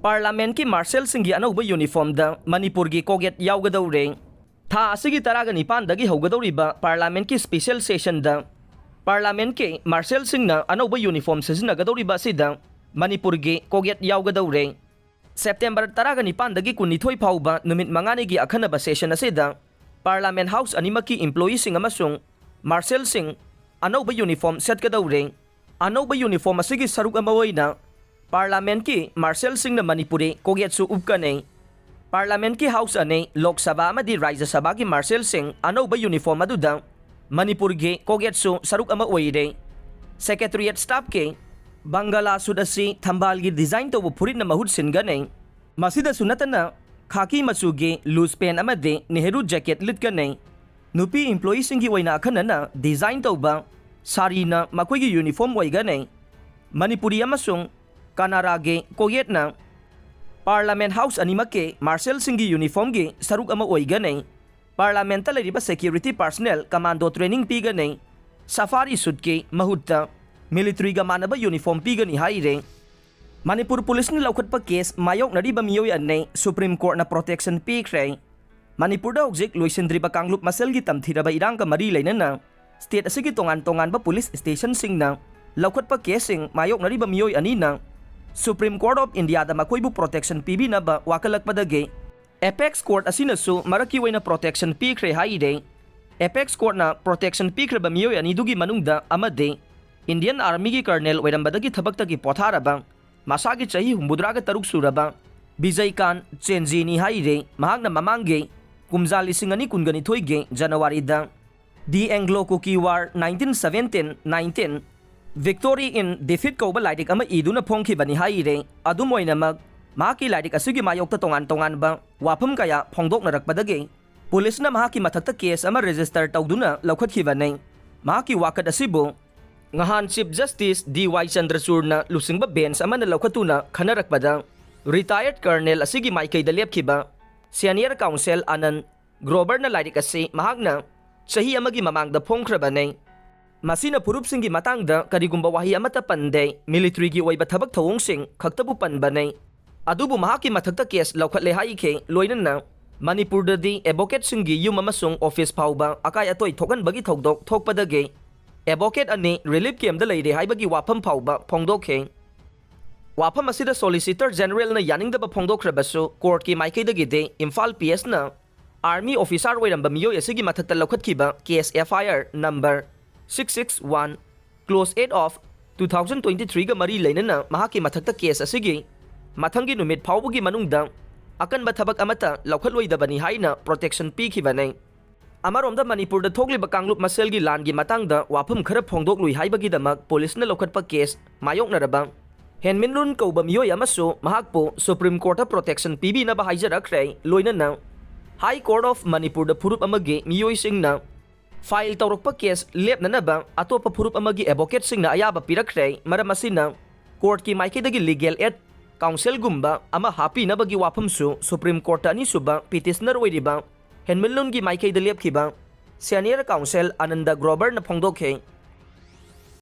parliament की marshal सिंह अनौब यूनिफॉर्म मणिपुर की कोगेट यावगदौरे था असगी तराग निपानदगी हौगदौरिबा पार्लियामेंट की स्पेशल सेशन पार्लियामेंट के मार्शल सिंह अनौब यूनिफॉर्म सिजनगदौरिबा सिदा मणिपुर की कोगेट यावगदौरे सेप्टेम्बर तराग निपानदगी कुनिथोई फाउबा नुमित मंगानी की अखनब सेशन असिदा पार्लियामेंट हाउस अनिमकी एम्प्लॉई सिंह अमसुंग मार्शल सिंह अनौब यूनिफॉर्म सेटगदौरे अनौब यूनिफॉर्म असिगी सरुक अमा ओइना पार्लियामेंट की मार्शल सिंह मणिपुरी कोगेटसु उपकने पार्लियामेंट की हाउस अने लोक सभा अमदी राज्य सभा की मार्शल सिंह अनौब यूनिफॉर्म अदुदा मणिपुर की कोगेटसु सरुक अमा ओइरे सेक्रेटरिएट स्टाफ के बंगला सूट असी थंबाल की डिजाइन तौब फुरित महूत सिनगने मसिदसु नतना खाकी मचू के लूज पेन अमदे नेहरू जैकेट लिटगने नुपी एम्प्लॉई सिंह की ओइना अखनना डिजाइन तौब सारीना मखोई की यूनिफॉर्म ओइगने मणिपुरी अमसुंग कानारा के कोगेटना पार्लियामेंट हाउस अनिमक के मार्शल सिंह की यूनिफॉर्म की सरुक अमा ओइगने पार्लियामेंट लैरिबा सेक्यूरिटी पर्सनल कमांडो ट्रेनिंग पीगने सफारी सूट के महूत्ता मिलिट्री का मानब यूनिफॉर्म पीगनी हाइरे मणिपुर पुलिस ने लौखटप केस मायोकनरिबा मियोय अने सुप्रीम कोर्ट ना प्रोटेक्शन पीख्रे मणिपुर हौजिक लोइसिंद्रिबा कांगलुप मसल की तमथिरबा इरांग का मरी लेनना स्टेट असिगी तोंगान तोंगानबा पुलिस स्टेशन सिंगना लौखटप केस सिंग मायोकनरिबा मियोय अनीना सुप्रीम कोर्ट ऑफ इंडिया दा मखोइबु प्रोटेक्शन पीबीनबा वाकलकपदगे apex court असिनसु मरकी ओइना protection पीख्रे हाइरे apex court ना प्रोटेक्शन पीख्रबा मियोय अनीदुगी मनुंगदा अमदे इंडियन आर्मी की कर्नल ओइरंबदगी थबक्तगी पोथारबा मसागी चही हुंबुद्राग तरुक सुरबा विजयकांत चेंजीनी हाइरे महांगना ममांगे कुमजा लिसिंगनी कुनगनी थोइगे जनवरी दी एंग्लो कुकी वार 1917-19 विक्टोरी इन डिफीट कौब लाइरिक अमा इदुना फोंखिबनी हाइरे अदुम ओइनमक माकी लाइरिक असिगी मायोक्ता तोंगान तोंगानबा वाफम कया फोंदोकनरकपदगे पुलिसना माकी मथक्ता केस अमा register तौदुना लौखटखिबने माकी वाकत असिबु ngahan chief justice dy chandrachurna lusingba bench amana lawkhatuna khanarakpada retired colonel asigi maikai da lepkhiba senior counsel anand grover na lairik ase mahakna chahi amagi mamang da phongkhrabane masina purup singi matang da karigumba wahi amata pande military gi oiba thabak thawong sing khaktabu panbane adubu mahaki mathakta case lawkhatle haike loinana manipur da di advocate singi yum amasung office phauba akai atoi thokan bagi thokdok thokpadage advocate अने relief camp लेरे हाइबगी वाफम फाउबा फोंदोखे वाफम असिदा solicitor general न यानिंगदबा फोंदोख्रबसु court की माइकैदगिदे Imphal PS न army officer ओइरंबा मियोय असिगी मथक्ता लौखटखिबा केस एफआईआर नंबर 661 क्लोज 8 ऑफ 2023 गा मरी लेनना महाकी मथक्ता केस असिगी मथंगी नुमित फाउबगी मनुंगदा अकनबा थबक अमता लौखटलोइदबनी हाइना प्रोटेक्शन पीखिबने अमरोम मणिपुर थोक्लिबा कांगलुप मसेल की लान की मतंग वाफम खर फोंदोक्लुई हाइबगीदमक पुलिस ने लौखटप केस मायोकनरबा हेनमिनरुन कौब मियोय अमसु महाकपु सुप्रीम कोर्ट प्रोटेक्शन पीबीनबा हाइजरखरे लोइनना हाई कोर्ट ऑफ मणिपुर फुरुप अमगे मियोय सिंगना फाइल तौरप केस लेपननबा अतोप फुरुप अमगी एडवोकेट सिंगना अयाबा पिरखरे मरम असिना कोर्ट की माइकेदगी लीगल एड काउंसिल गुम्बा अमा हापीनबगी वाफमसु सुप्रीम कोर्ट अनिसुबा पिटिशनर ओइरिबा हेनमिनरुन की माइकैद लेपखिबा सीनियर काउंसिल आनंद ग्रोवर न फोंदोखे